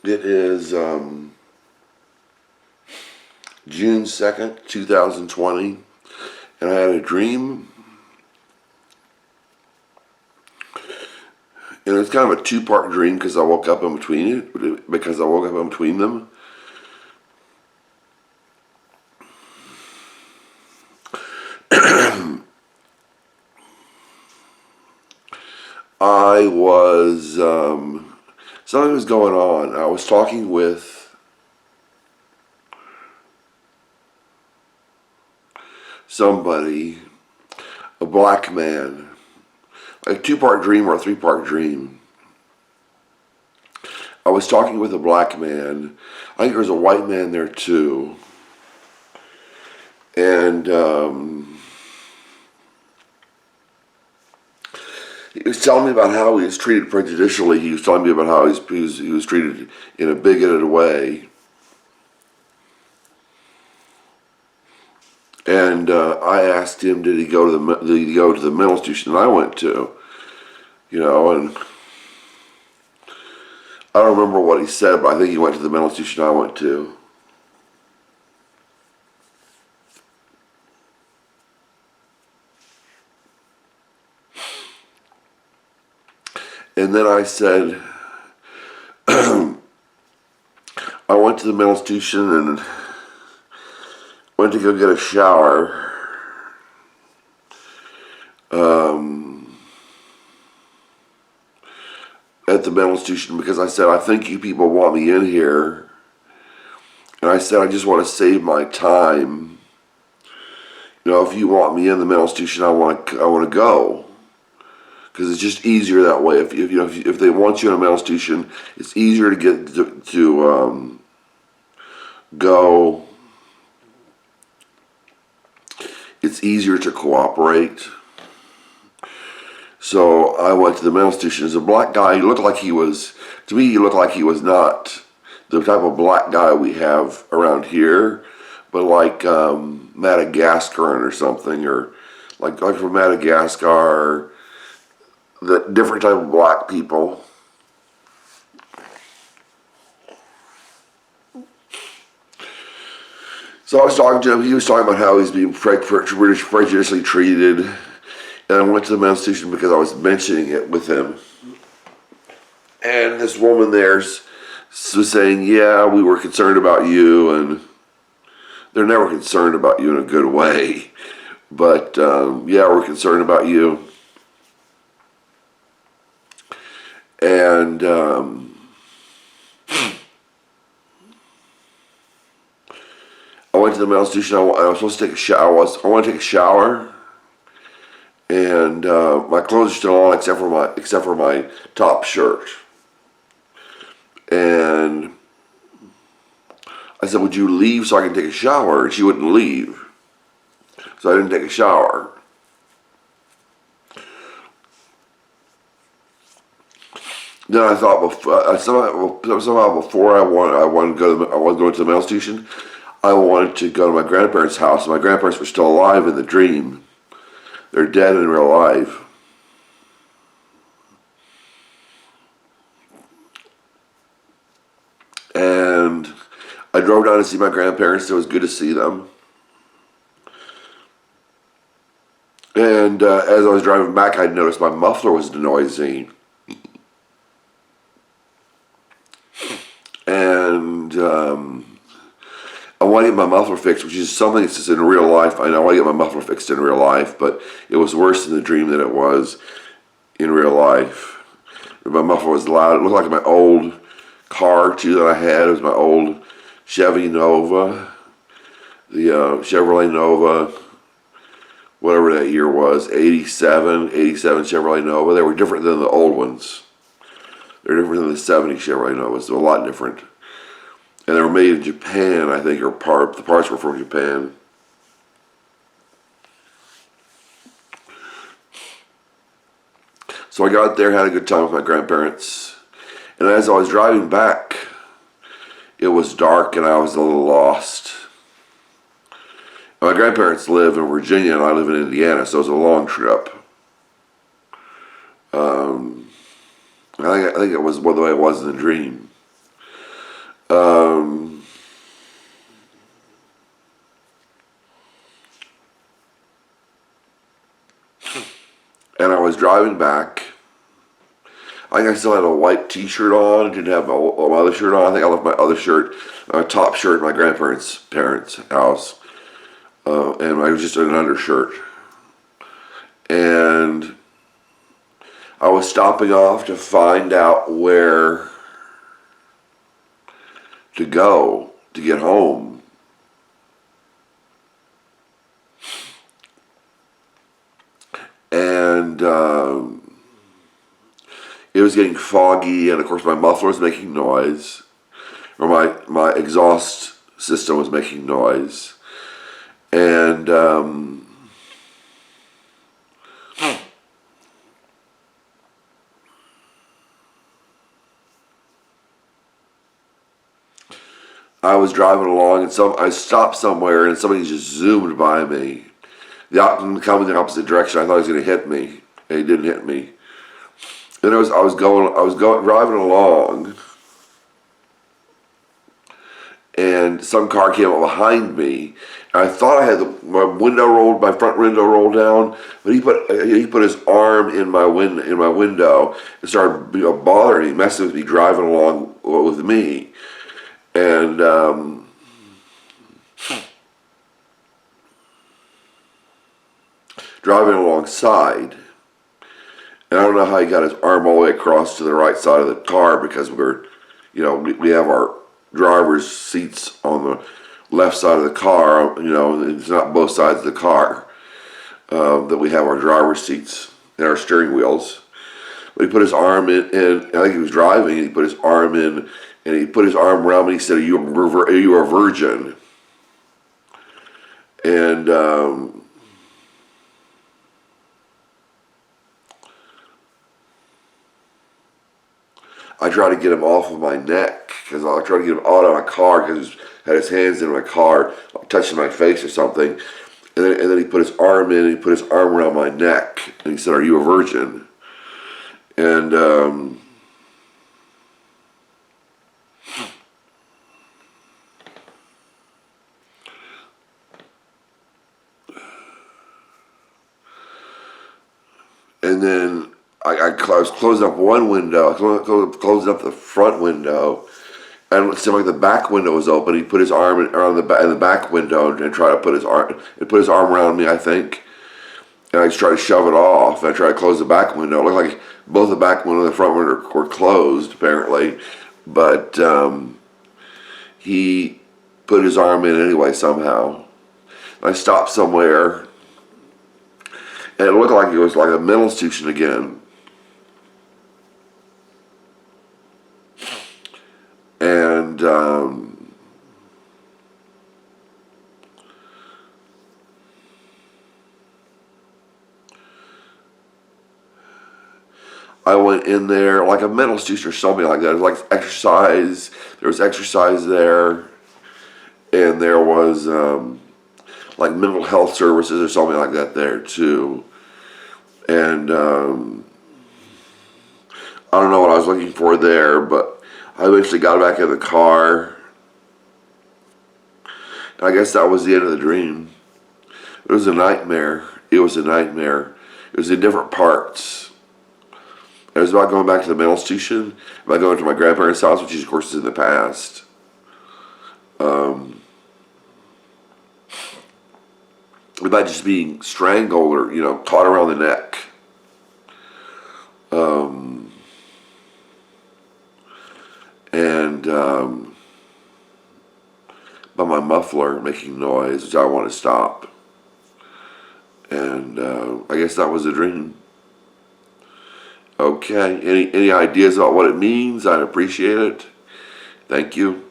It is June 2nd, 2020, and I had a dream, and it was kind of a two-part dream because I woke up in between them. I was, something was going on. I was talking with somebody, a black man, a two-part dream or a three-part dream. I was talking with a black man. I think there was a white man there too. And he was telling me about how he was treated prejudicially. He was telling me about how he was treated in a bigoted way. And I asked him, did he go to the mental institution that I went to? And I don't remember what he said, but I think he went to the mental institution I went to. And then I said, I went to the mental institution and went to go get a shower. At the mental institution because I said, I think you people want me in here. And I said, I just want to save my time. If you want me in the mental institution, I want to go. Because it's just easier that way. If they want you in a mental institution, it's easier to get to go. It's easier to cooperate. So I went to the mental institution. As a black guy, he looked like he was not the type of black guy we have around here, but like Madagascar or something, or like from Madagascar, the different type of black people. So I was talking to him. He was talking about how he's being prejudicially treated. And I went to the mental institution because I was mentioning it with him. And this woman there was saying, yeah, we were concerned about you. And they're never concerned about you in a good way. But, yeah, we're concerned about you. And I went to the mental institution. I was supposed to take a shower. I want to take a shower. And my clothes are still on except for my top shirt. And I said, would you leave so I can take a shower? And she wouldn't leave. So I didn't take a shower. Then I thought somehow before I wanted to go to the mental institution, I wanted to go to my grandparents' house. My grandparents were still alive in the dream. They're dead in real life. And I drove down to see my grandparents. It was good to see them. And as I was driving back, I noticed my muffler was noisy. And I want to get my muffler fixed, which is something that's in real life. I know I want to get my muffler fixed in real life, but it was worse in the dream than it was in real life. My muffler was loud. It looked like my old car, too, that I had. It was my old Chevy Nova, the Chevrolet Nova, whatever that year was, 87 Chevrolet Nova. They were different than the old ones. They're different than the 70 Chevrolet Novas. They're a lot different. And they were made in Japan, I think, the parts were from Japan. So I got there, had a good time with my grandparents. And as I was driving back, it was dark and I was a little lost. And my grandparents live in Virginia and I live in Indiana, so it was a long trip. I think it was the way it was in the dream. Um, and I was driving back. I think I still had a white T-shirt on. I didn't have my other shirt on. I think I left my other shirt, top shirt, at my parents' house, and I was just in an undershirt. And I was stopping off to find out where to go to get home. And it was getting foggy, and of course my muffler was making noise, or my exhaust system was making noise. And I was driving along, and I stopped somewhere, and somebody just zoomed by me. Coming the opposite direction. I thought he was going to hit me, and he didn't hit me. Then I was going driving along, and some car came up behind me. And I thought I had my front window rolled down, but he put his arm in my window and started bothering me, messing with me, driving along with me, and driving alongside. And I don't know how he got his arm all the way across to the right side of the car, because we have our driver's seats on the left side of the car. It's not both sides of the car that we have our driver's seats and our steering wheels. But he put his arm in, and I think he was driving, and he put his arm in, and he put his arm around me, and he said, are you a virgin? And I tried to get him off of my neck, because I tried to get him out of my car, because he had his hands in my car, touching my face or something. And then he put his arm in, and he put his arm around my neck, and he said, are you a virgin? And then I was closing up one window, closing up the front window, and it seemed like the back window was open. He put his arm around the back window and tried to put his arm around me, I think. And I just tried to shove it off. And I tried to close the back window. It looked like both the back window and the front window were closed, apparently. But he put his arm in anyway somehow. I stopped somewhere, and it looked like it was like a mental institution again. And I went in there like a mental institution or something like that. It was like exercise. There was exercise there, and there was like mental health services or something like that there too. And I don't know what I was looking for there, but I eventually got back in the car. And I guess that was the end of the dream. It was a nightmare. It was a nightmare. It was in different parts. It was about going back to the mental institution, about going to my grandparents' house, which of course is in the past. About just being strangled or, caught around the neck. And by my muffler making noise, which I want to stop. And I guess that was a dream. Okay, any ideas about what it means? I'd appreciate it. Thank you.